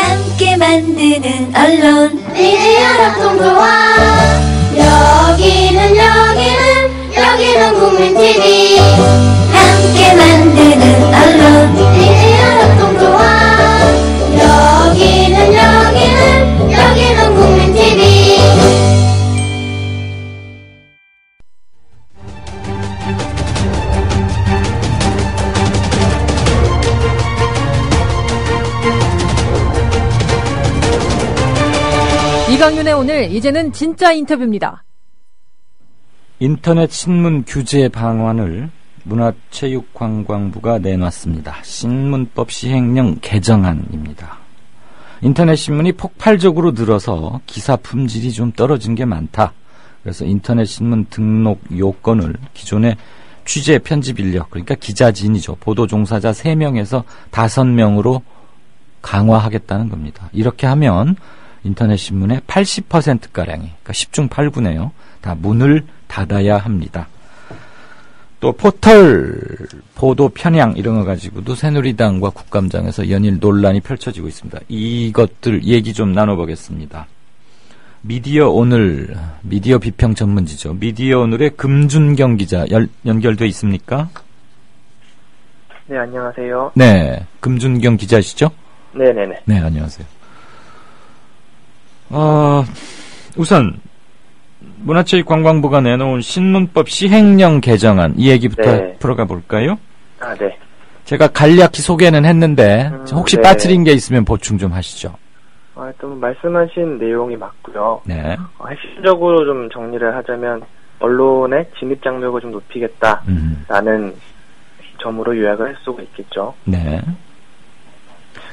함께 만드는 언론 미디어 협동조합. 여기는 국민TV. 함께 만드는 언론 미디어 협동조합. 여기는 국민TV. 이강윤의 오늘, 이제는 진짜 인터뷰입니다. 인터넷 신문 규제 방안을 문화체육관광부가 내놨습니다. 신문법 시행령 개정안입니다. 인터넷 신문이 폭발적으로 늘어서 기사 품질이 좀 떨어진 게 많다. 그래서 인터넷 신문 등록 요건을 기존의 취재 편집 인력, 그러니까 기자진이죠. 보도 종사자 3명에서 5명으로 강화하겠다는 겁니다. 이렇게 하면 인터넷 신문의 80%가량이, 그러니까 10중 8구네요. 다 문을 닫아야 합니다. 또 포털 보도 편향 이런 거 가지고도 새누리당과 국감장에서 연일 논란이 펼쳐지고 있습니다. 이것들 얘기 좀 나눠보겠습니다. 미디어 오늘, 미디어 비평 전문지죠. 미디어 오늘의 금준경 기자 연결돼 있습니까? 네, 안녕하세요. 네, 금준경 기자시죠? 네네네. 네, 안녕하세요. 우선 문화체육관광부가 내놓은 신문법 시행령 개정안 이 얘기부터 네. 풀어가 볼까요? 아, 네. 제가 간략히 소개는 했는데 혹시 네. 빠뜨린 게 있으면 보충 좀 하시죠. 좀 말씀하신 내용이 맞고요. 네. 핵심적으로 좀 정리를 하자면 언론의 진입 장벽을 좀 높이겠다라는 점으로 요약을 할 수가 있겠죠. 네.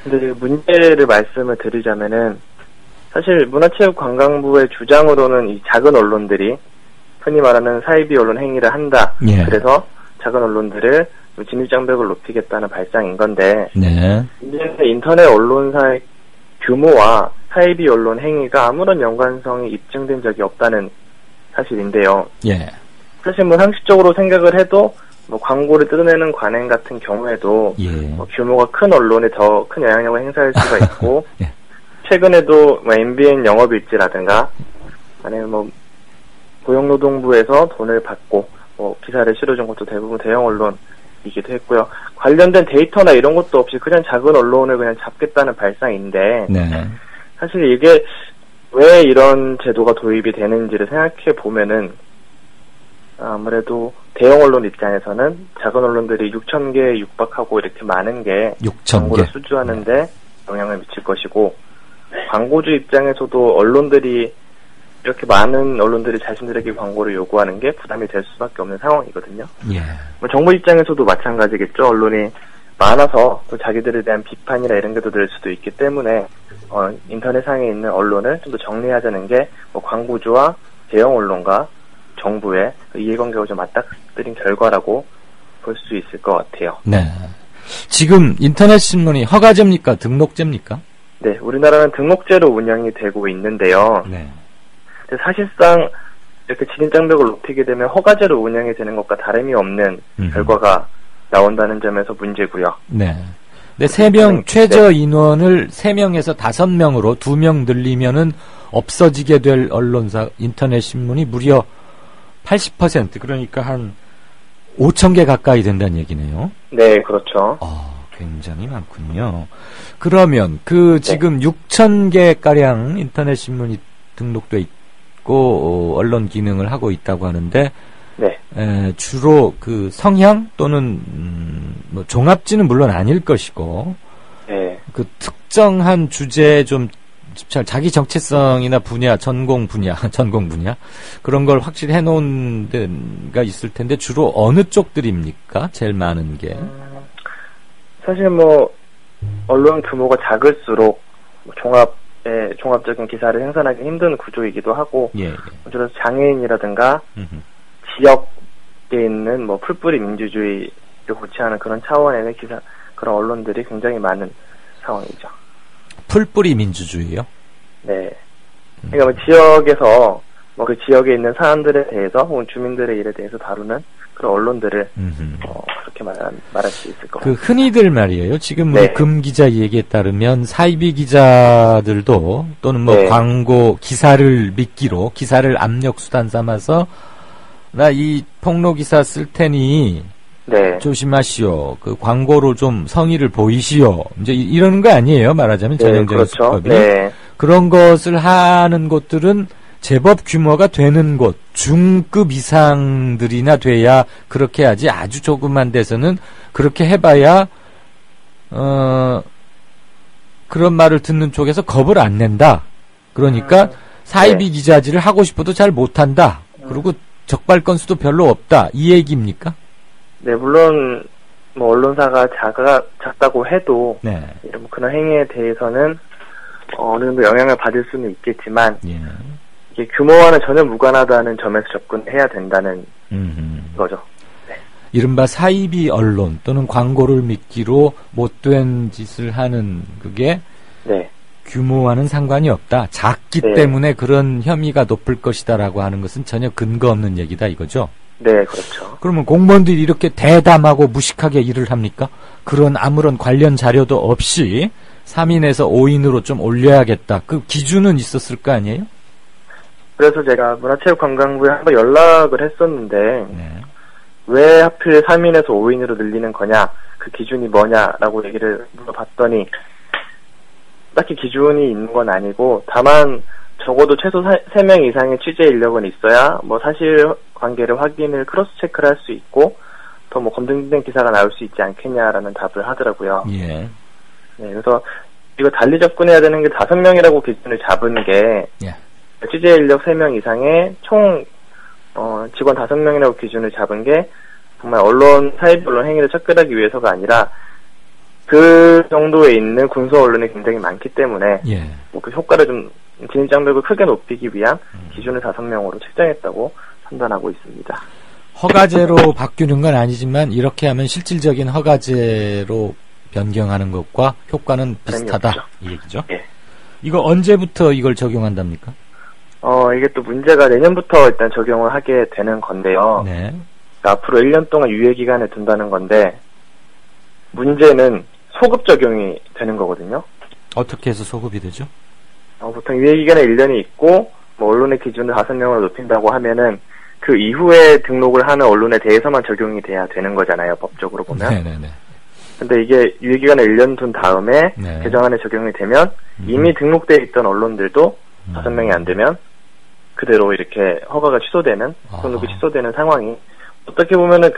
근데 문제를 말씀을 드리자면은 사실 문화체육관광부의 주장으로는 이 작은 언론들이 흔히 말하는 사이비 언론 행위를 한다. 예. 그래서 작은 언론들을 진입장벽을 높이겠다는 발상인 건데 네. 이제 인터넷 언론사의 규모와 사이비 언론 행위가 아무런 연관성이 입증된 적이 없다는 사실인데요. 예. 사실 뭐 상식적으로 생각을 해도 뭐 광고를 뜯어내는 관행 같은 경우에도 예. 뭐 규모가 큰 언론에 더 큰 영향력을 행사할 수가 있고 예. 최근에도 뭐 MBN 영업일지라든가 아니면 뭐 고용노동부에서 돈을 받고 뭐 기사를 실어준 것도 대부분 대형 언론이기도 했고요. 관련된 데이터나 이런 것도 없이 그냥 작은 언론을 그냥 잡겠다는 발상인데 네. 사실 이게 왜 이런 제도가 도입이 되는지를 생각해 보면은 아무래도 대형 언론 입장에서는 작은 언론들이 6,000개에 육박하고 이렇게 많은 게 6,000개 광고를 수주하는데 영향을 미칠 것이고 광고주 입장에서도 언론들이 이렇게 많은 언론들이 자신들에게 광고를 요구하는 게 부담이 될 수밖에 없는 상황이거든요. 예. 뭐 정부 입장에서도 마찬가지겠죠. 언론이 많아서 또 자기들에 대한 비판이나 이런 게도 늘 수도 있기 때문에 인터넷상에 있는 언론을 좀 더 정리하자는 게 뭐 광고주와 대형 언론과 정부의 이해관계가 좀 맞닥뜨린 결과라고 볼 수 있을 것 같아요. 네. 지금 인터넷 신문이 허가제입니까? 등록제입니까? 네, 우리나라는 등록제로 운영이 되고 있는데요. 네. 근데 사실상 이렇게 진입장벽을 높이게 되면 허가제로 운영이 되는 것과 다름이 없는 결과가 나온다는 점에서 문제고요. 네. 근데 3명, 최저 인원을 3명에서 5명으로 2명 늘리면은 없어지게 될 언론사, 인터넷 신문이 무려 80%, 그러니까 한 5,000개 가까이 된다는 얘기네요. 네, 그렇죠. 굉장히 많군요. 그러면 지금 6,000개가량 인터넷 신문이 등록돼 있고 언론 기능을 하고 있다고 하는데 네. 주로 그 성향 또는 뭐 종합지는 물론 아닐 것이고 네. 그 특정한 주제에 좀 자기 정체성이나 분야, 전공 분야 그런 걸 확실히 해놓은 데가 있을 텐데 주로 어느 쪽들입니까? 제일 많은 게. 사실 뭐 언론 규모가 작을수록 종합적인 기사를 생산하기 힘든 구조이기도 하고, 주로 장애인이라든가 지역에 있는 뭐 풀뿌리 민주주의를 고취하는 그런 차원의 그런 언론들이 굉장히 많은 상황이죠. 풀뿌리 민주주의요? 네. 그러니까 뭐 지역에서 뭐 그 지역에 있는 사람들에 대해서 혹은 주민들의 일에 대해서 다루는 그런 언론들을 음흠. 그렇게 말할 수 있을 것 그 같아요. 흔히들 말이에요. 지금 네. 우리 금 기자 얘기에 따르면 사이비 기자들도 또는 뭐 네. 광고 기사를 미끼로 기사를 압력 수단 삼아서 나 이 폭로 기사 쓸 테니 네. 조심하시오. 그 광고로 좀 성의를 보이시오. 이제 이러는 거 아니에요. 말하자면 네, 전형적인 그렇죠. 수법이. 네. 그런 것을 하는 곳들은 제법 규모가 되는 곳, 중급 이상들이나 돼야 그렇게 하지 아주 조그만 데서는 그렇게 해봐야 그런 말을 듣는 쪽에서 겁을 안 낸다. 그러니까 사이비 기자질을 하고 싶어도 잘 못한다. 그리고 적발 건수도 별로 없다. 이 얘기입니까? 네, 물론 뭐 언론사가 작다고 해도 네. 이런 그런 행위에 대해서는 어느 정도 영향을 받을 수는 있겠지만 예. 이게 규모와는 전혀 무관하다는 점에서 접근해야 된다는 거죠. 이른바 사이비 언론 또는 광고를 미끼로 못된 짓을 하는 그게 네, 규모와는 상관이 없다. 작기 네. 때문에 그런 혐의가 높을 것이다라고 하는 것은 전혀 근거 없는 얘기다 이거죠. 네, 그렇죠. 그러면 공무원들이 이렇게 대담하고 무식하게 일을 합니까? 그런 아무런 관련 자료도 없이 3인에서 5인으로 좀 올려야겠다. 그 기준은 있었을 거 아니에요? 그래서 제가 문화체육관광부에 한번 연락을 했었는데 네. 왜 하필 3인에서 5인으로 늘리는 거냐, 그 기준이 뭐냐라고 얘기를 물어봤더니 딱히 기준이 있는 건 아니고 다만 적어도 최소 3명 이상의 취재 인력은 있어야 뭐 사실관계를 확인을 크로스 체크를 할 수 있고 더 뭐 검증된 기사가 나올 수 있지 않겠냐라는 답을 하더라고요. 예. 네, 그래서 이거 달리 접근해야 되는 게 5명이라고 기준을 잡은 게 예. 취재 인력 3명 이상의 총 직원 5명이라고 기준을 잡은 게 정말 사이비 언론 행위를 척결하기 위해서가 아니라 그 정도에 있는 군소 언론이 굉장히 많기 때문에 예. 뭐 그 효과를 좀 진입장벽을 크게 높이기 위한 기준을 5명으로 책정했다고 판단하고 있습니다. 허가제로 바뀌는 건 아니지만 이렇게 하면 실질적인 허가제로 변경하는 것과 효과는 비슷하다. 없죠. 이 얘기죠. 예. 이거 언제부터 이걸 적용한답니까? 이게 또 문제가 내년부터 일단 적용을 하게 되는 건데요. 네. 그러니까 앞으로 1년 동안 유예기간을 둔다는 건데, 문제는 소급 적용이 되는 거거든요. 어떻게 해서 소급이 되죠? 보통 유예기간에 1년이 있고, 뭐 언론의 기준을 5명으로 높인다고 하면은, 그 이후에 등록을 하는 언론에 대해서만 적용이 돼야 되는 거잖아요, 법적으로 보면. 네네네. 근데 이게 유예기간을 1년 둔 다음에 네. 개정안에 적용이 되면 이미 등록되어 있던 언론들도 5명이 안 되면 그대로 이렇게 허가가 취소되는, 등록이 취소되는 상황이 어떻게 보면은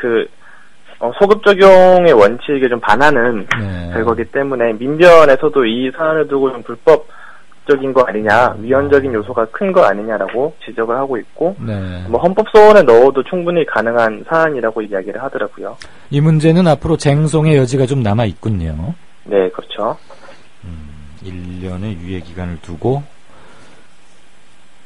소급 적용의 원칙에 좀 반하는 네. 결과기 때문에 민변에서도 이 사안을 두고 좀 불법적인 거 아니냐, 위헌적인 요소가 큰 거 아니냐라고 지적을 하고 있고, 네. 뭐 헌법소원에 넣어도 충분히 가능한 사안이라고 이야기를 하더라고요. 이 문제는 앞으로 쟁송의 여지가 좀 남아 있군요. 네, 그렇죠. 1년의 유예 기간을 두고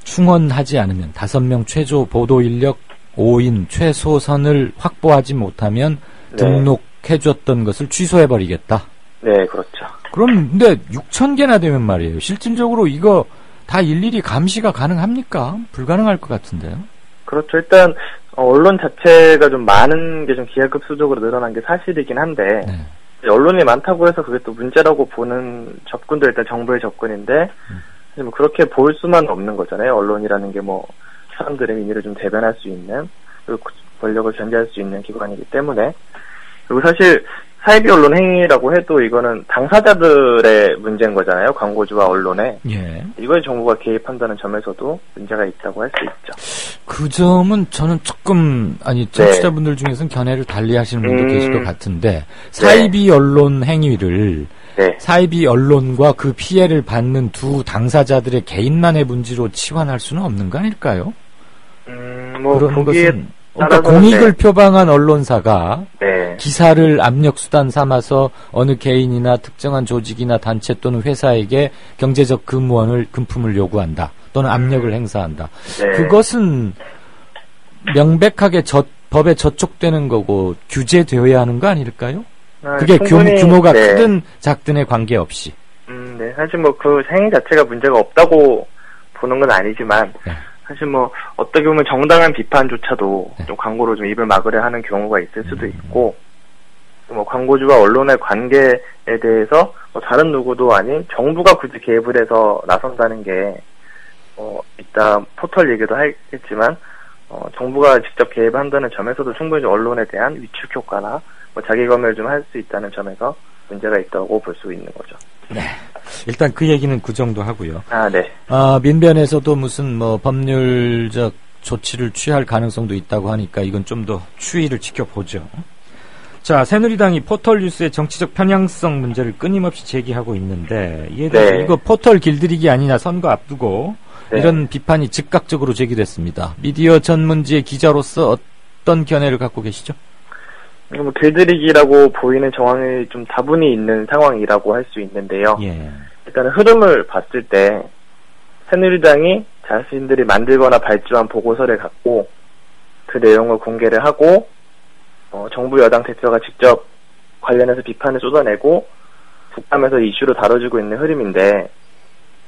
충원하지 않으면 5명 최저 보도 인력 5인 최소선을 확보하지 못하면 네. 등록해줬던 것을 취소해버리겠다. 네, 그렇죠. 그럼 근데 6,000개나 되면 말이에요. 실질적으로 이거 다 일일이 감시가 가능합니까? 불가능할 것 같은데요. 그렇죠. 일단 언론 자체가 좀 많은 게 좀 기하급수적으로 늘어난 게 사실이긴 한데 네. 언론이 많다고 해서 그게 또 문제라고 보는 접근도 일단 정부의 접근인데 사실 뭐 그렇게 보일 수만 없는 거잖아요. 언론이라는 게 뭐 사람들의 민의를 좀 대변할 수 있는, 그리고 권력을 견제할 수 있는 기관이기 때문에. 그리고 사실 사이비 언론 행위라고 해도 이거는 당사자들의 문제인 거잖아요. 광고주와 언론에. 예. 이거에 정부가 개입한다는 점에서도 문제가 있다고 할 수 있죠. 그 점은 저는 조금, 청취자분들 중에서는 견해를 달리 하시는 분도 계실 것 같은데, 사이비 언론 행위를, 네. 사이비 언론과 그 피해를 받는 두 당사자들의 개인만의 문제로 치환할 수는 없는 거 아닐까요? 뭐, 그런 거기에 것은, 그러니까 따라서는 공익을 표방한 언론사가 네. 기사를 압력수단 삼아서 어느 개인이나 특정한 조직이나 단체 또는 회사에게 경제적 금품을 요구한다. 또는 압력을 행사한다. 네. 그것은 명백하게 법에 저촉되는 거고 규제되어야 하는 거 아닐까요? 그게 충분히, 규모가 네. 크든 작든에 관계없이. 네. 사실 뭐 그 행위 자체가 문제가 없다고 보는 건 아니지만, 사실 뭐 어떻게 보면 정당한 비판조차도 네. 좀 광고로 좀 입을 막으려 하는 경우가 있을 수도 있고, 뭐 광고주와 언론의 관계에 대해서 뭐 다른 누구도 아닌 정부가 굳이 개입을 해서 나선다는 게 이따 포털 얘기도 하겠지만 정부가 직접 개입한다는 점에서도 충분히 언론에 대한 위축 효과나 뭐 자기 검열 좀 할 수 있다는 점에서 문제가 있다고 볼 수 있는 거죠. 네. 일단 그 얘기는 그 정도 하고요. 네. 민변에서도 무슨 뭐 법률적 조치를 취할 가능성도 있다고 하니까 이건 좀 더 추이를 지켜보죠. 자, 새누리당이 포털 뉴스의 정치적 편향성 문제를 끊임없이 제기하고 있는데 이에 대해서 네. 이거 포털 길들이기 아니냐 선거 앞두고 네. 이런 비판이 즉각적으로 제기됐습니다. 미디어 전문지의 기자로서 어떤 견해를 갖고 계시죠? 뭐 길들이기라고 보이는 정황이 좀 다분히 있는 상황이라고 할 수 있는데요. 예. 일단은 흐름을 봤을 때 새누리당이 자신들이 만들거나 발주한 보고서를 갖고 그 내용을 공개를 하고 정부 여당 대표가 직접 관련해서 비판을 쏟아내고 국감에서 이슈로 다뤄지고 있는 흐름인데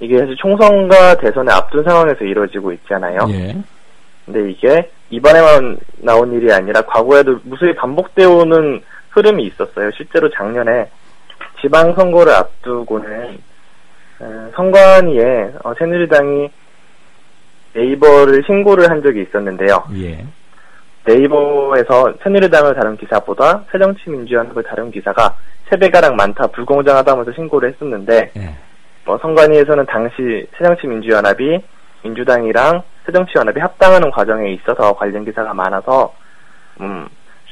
이게 사실 총선과 대선의 앞둔 상황에서 이루어지고 있잖아요. 예. 근데 이게 이번에만 나온 일이 아니라 과거에도 무수히 반복되어 오는 흐름이 있었어요. 실제로 작년에 지방선거를 앞두고는 선관위에 새누리당이 네이버를 신고를 한 적이 있었는데요. 예. 네이버에서 새누리당을 다룬 기사보다 새정치민주연합을 다룬 기사가 3배가량 많다, 불공정하다면서 신고를 했었는데 예. 선관위에서는 당시 새정치민주연합이 민주당이랑 새정치연합이 합당하는 과정에 있어서 관련 기사가 많아서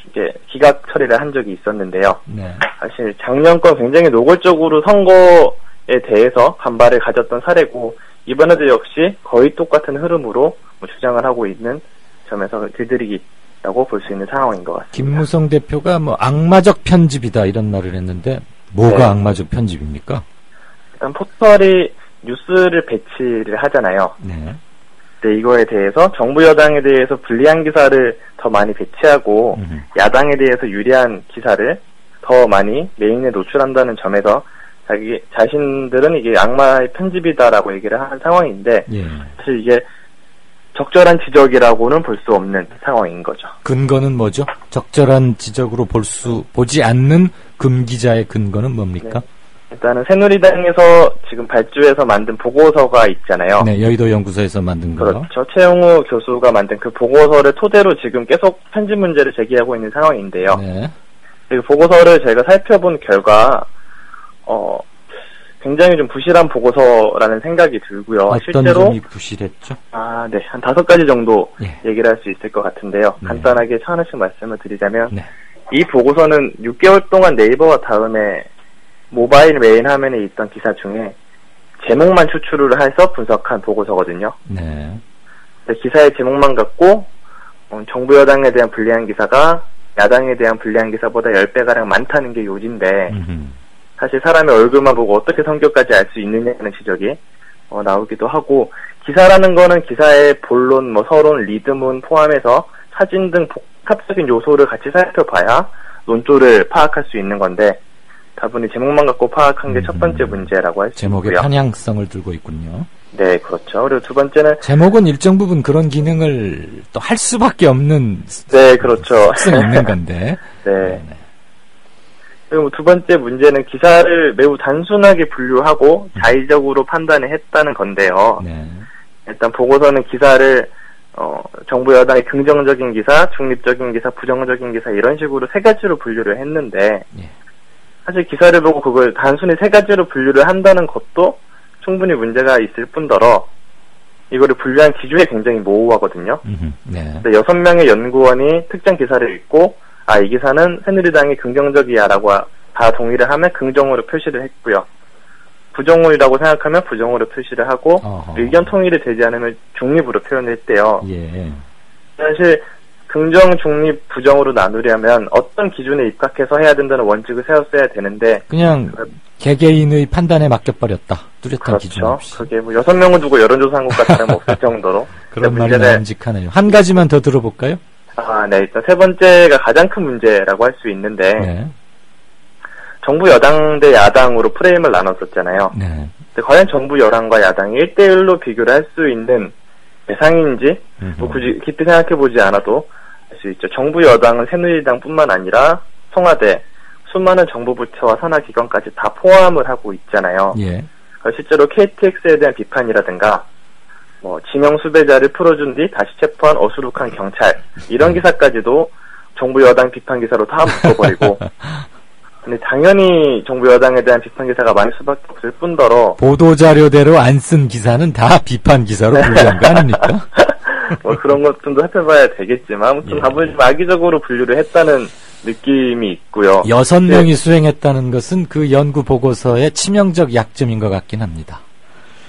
이제 기각 처리를 한 적이 있었는데요. 네. 사실 작년권 굉장히 노골적으로 선거에 대해서 반발을 가졌던 사례고 이번에도 역시 거의 똑같은 흐름으로 주장을 하고 있는 점에서 길들이기라고 볼 수 있는 상황인 것 같습니다. 김무성 대표가 뭐 악마적 편집이다 이런 말을 했는데 뭐가 네. 악마적 편집입니까? 일단 포털이 뉴스를 배치를 하잖아요. 네. 근데 이거에 대해서 정부 여당에 대해서 불리한 기사를 더 많이 배치하고 야당에 대해서 유리한 기사를 더 많이 메인에 노출한다는 점에서 자신들은 이게 악마의 편집이다라고 얘기를 하는 상황인데 예. 사실 이게 적절한 지적이라고는 볼 수 없는 상황인 거죠. 근거는 뭐죠? 적절한 지적으로 보지 않는 금기자의 근거는 뭡니까? 네. 일단은 새누리당에서 지금 발주해서 만든 보고서가 있잖아요. 네, 여의도 연구소에서 만든 거. 그렇죠. 최영우 교수가 만든 그 보고서를 토대로 지금 계속 편집 문제를 제기하고 있는 상황인데요. 네. 그 보고서를 저희가 살펴본 결과 굉장히 좀 부실한 보고서라는 생각이 들고요. 어떤 실제로 점이 부실했죠? 네, 한 5가지 정도 예. 얘기를 할 수 있을 것 같은데요. 네. 간단하게 하나씩 말씀을 드리자면 네. 이 보고서는 6개월 동안 네이버와 다음에 모바일 메인 화면에 있던 기사 중에 제목만 추출을 해서 분석한 보고서거든요. 네. 기사의 제목만 갖고 정부 여당에 대한 불리한 기사가 야당에 대한 불리한 기사보다 10배가량 많다는 게 요지인데 사실 사람의 얼굴만 보고 어떻게 성격까지 알 수 있느냐는 지적이 나오기도 하고 기사라는 거는 기사의 본론, 서론, 리드문 포함해서 사진 등 복합적인 요소를 같이 살펴봐야 논조를 파악할 수 있는 건데 다분히 제목만 갖고 파악한 게 첫 번째 문제라고 할 수 있고요. 제목의 편향성을 들고 있군요. 네, 그렇죠. 그리고 두 번째는 제목은 일정 부분 그런 기능을 또 할 수밖에 없는 네, 그렇죠. 특성이 있는 건데. 네. 그리고 두 번째 문제는 기사를 매우 단순하게 분류하고 자의적으로 판단을 했다는 건데요. 네. 일단 보고서는 기사를 정부 여당의 긍정적인 기사, 중립적인 기사, 부정적인 기사 이런 식으로 3가지로 분류를 했는데 예. 사실 기사를 보고 그걸 단순히 3가지로 분류를 한다는 것도 충분히 문제가 있을 뿐더러 이거를 분류한 기준이 굉장히 모호하거든요. 네. 근데 6명의 연구원이 특정 기사를 읽고 이 기사는 새누리당이 긍정적이야라고 다 동의를 하면 긍정으로 표시를 했고요. 부정이라고 생각하면 부정으로 표시를 하고 어허. 의견 통일이 되지 않으면 중립으로 표현을 했대요. 예. 사실 긍정, 중립, 부정으로 나누려면 어떤 기준에 입각해서 해야 된다는 원칙을 세웠어야 되는데 그냥 개개인의 판단에 맡겨버렸다. 뚜렷한 기준 그렇죠. 없이. 그게 6명을 두고 여론조사한 것과 다름없을 정도로 그런 말이 나옴직하네요. 한 가지만 더 들어볼까요? 네. 일단 세 번째가 가장 큰 문제라고 할 수 있는데 네. 정부 여당 대 야당으로 프레임을 나눴었잖아요. 네. 근데 과연 정부 여당과 야당이 1대1로 비교를 할 수 있는 대상인지 뭐 굳이 깊이 생각해보지 않아도 알 수 있죠. 정부 여당은 새누리당뿐만 아니라 청와대, 수많은 정부 부처와 산하기관까지 다 포함을 하고 있잖아요. 예. 실제로 KTX에 대한 비판이라든가 뭐 지명 수배자를 풀어준 뒤 다시 체포한 어수룩한 경찰 이런 기사까지도 정부 여당 비판 기사로 다 묶어버리고 근데 당연히 정부 여당에 대한 비판 기사가 많을 수밖에 없을 뿐더러 보도자료대로 안 쓴 기사는 다 비판 기사로 분류한 거 아닙니까? 뭐 그런 것 좀 더 살펴봐야 되겠지만 아무튼 예. 다분히 좀 악의적으로 분류를 했다는 느낌이 있고요. 6명이 수행했다는 것은 그 연구 보고서의 치명적 약점인 것 같긴 합니다.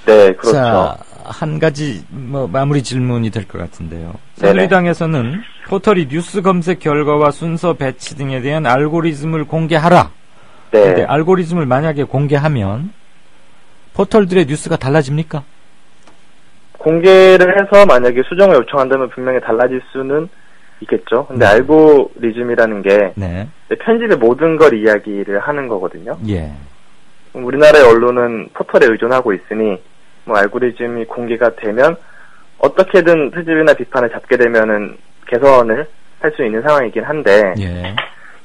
네, 그렇죠. 자, 한 가지 뭐 마무리 질문이 될 것 같은데요. 네네. 새누리당에서는 포털이 뉴스 검색 결과와 순서 배치 등에 대한 알고리즘을 공개하라. 네. 근데 알고리즘을 만약에 공개하면 포털들의 뉴스가 달라집니까? 공개를 해서 만약에 수정을 요청한다면 분명히 달라질 수는 있겠죠. 근데 알고리즘이라는 게 네. 편집의 모든 걸 이야기를 하는 거거든요. 예. 우리나라의 언론은 포털에 의존하고 있으니 뭐 알고리즘이 공개가 되면 어떻게든 트집이나 비판을 잡게 되면은 개선을 할 수 있는 상황이긴 한데 예.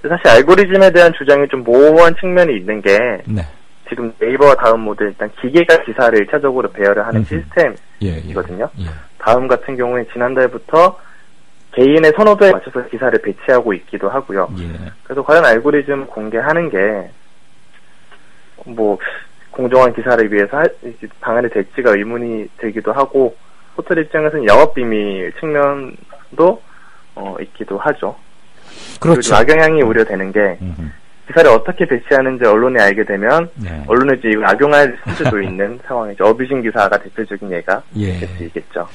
사실 알고리즘에 대한 주장이 좀 모호한 측면이 있는 게 네. 지금 네이버와 다음 모두 일단 기계가 기사를 1차적으로 배열을 하는 시스템이거든요. 예. 다음 같은 경우에 지난달부터 개인의 선호도에 맞춰서 기사를 배치하고 있기도 하고요. 예. 그래서 과연 알고리즘 공개하는 게 뭐 공정한 기사를 위해서 방안이 될지가 의문이 들기도 하고 포털 입장에서는 영업 비밀 측면도 있기도 하죠. 그렇죠. 악영향이 우려되는 게 기사를 어떻게 배치하는지 언론이 알게 되면 네. 언론을 이제 악용할 수도 있는 상황이죠. 어뷰징 기사가 대표적인 예가 예. 될 수 있겠죠.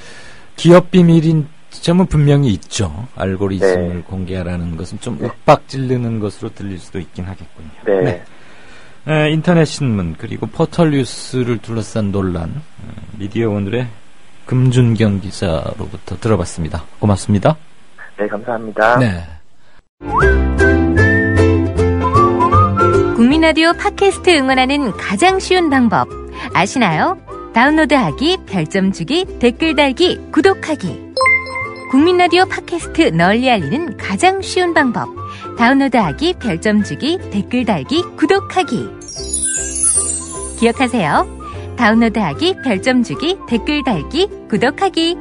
기업 비밀인 점은 분명히 있죠. 알고리즘을 네. 공개하라는 것은 좀 윽박 지르는 것으로 들릴 수도 있긴 하겠군요. 네. 인터넷 신문 그리고 포털 뉴스를 둘러싼 논란 미디어 오늘의 금준경 기자로부터 들어봤습니다. 고맙습니다. 네, 감사합니다. 네. 국민라디오 팟캐스트 응원하는 가장 쉬운 방법 아시나요? 다운로드하기, 별점 주기, 댓글 달기, 구독하기. 국민라디오 팟캐스트 널리 알리는 가장 쉬운 방법. 다운로드하기, 별점 주기, 댓글 달기, 구독하기. 기억하세요. 다운로드하기, 별점 주기, 댓글 달기, 구독하기.